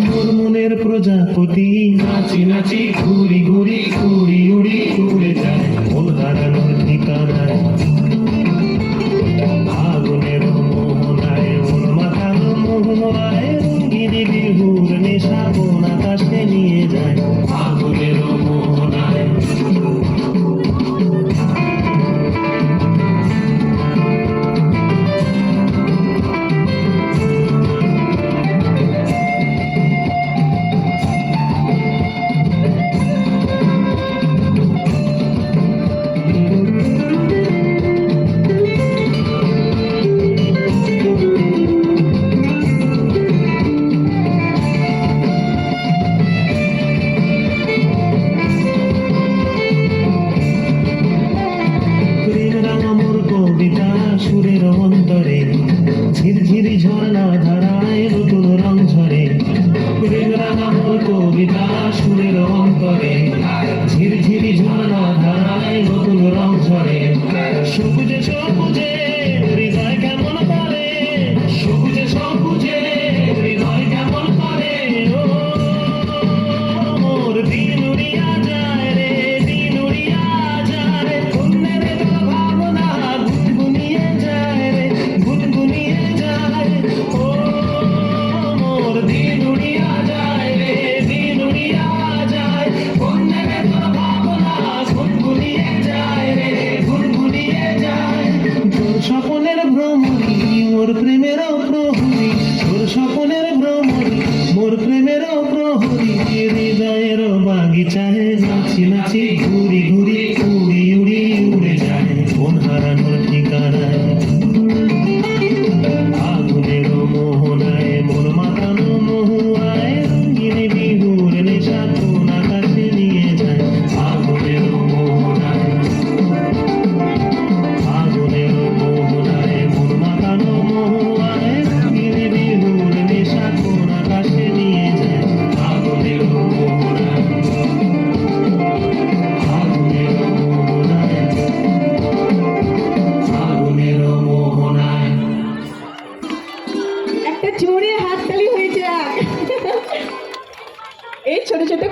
মোর মনের প্রজাপতি নাচি নাচি ঘুরি ঘুরি উড়ি উড়ি উড়ে যায় মন হারানোর ঠিকানায় ফাগুনের মোহনায় মন মাথানো মোহনায় রঙ্গিনী বিহুর নেশা কোন আকাশে নিয়ে যায় ফাগুনের মোহনায়। সুরের অন্তরে ঝিরঝিরি ঝর্ণা ধারায় নতুন রং ঝরে আমার কবিতা সুরের অন্তরে ঝিরঝিরি ঝর্ণা ধারায় নতুন রং ঝরে সবুজে সবুজে হৃদয় কেমন করে সবুজে সবুজে হৃদয় কেমন করে ও মোর দিন উড়িয়া যায় রে দিন উড়িয়া যায় অন্যের ভাবনা গুনগুনিয়ে যায় রে গুনগুনিয়ে যায় ও মোর দিন উড়িয়া যায় রে দিন উড়িয়া যায় অন্যের ভাবনা গুনগুনিয়ে যায় রে গুনগুনিয়ে যায় তোর স্বপ্নের ভ্রমণী মোর প্রেমের প্রহরী তোর স্বপ্নের ভ্রমণী মোর প্রেমের প্রহরী হৃদয়ের বাগিচায় নাচি নাচি ঘুরি ঘুরি উড়ি উড়ি উড়ে যায় মন হারানোর ঠিকানায় ফাগুনের মোহনায় মন মাতানো মহুয়ায় রঙ্গিনী বিহুর নেশা কোন আকাশে নিয়ে যায় ফাগুনের মোহনায় ফাগুনের মোহনায় মন মাতানো মহুয়ায় রঙ্গিনী বিহুর নেশা কোন আকাশে নিয়ে যায় ফাগুনের মোহনায় ফাগুনের মোহনায় ফাগুনের মোহনায়। একটা জোরে হাততালি হয়ে যাক এই ছোট ছোট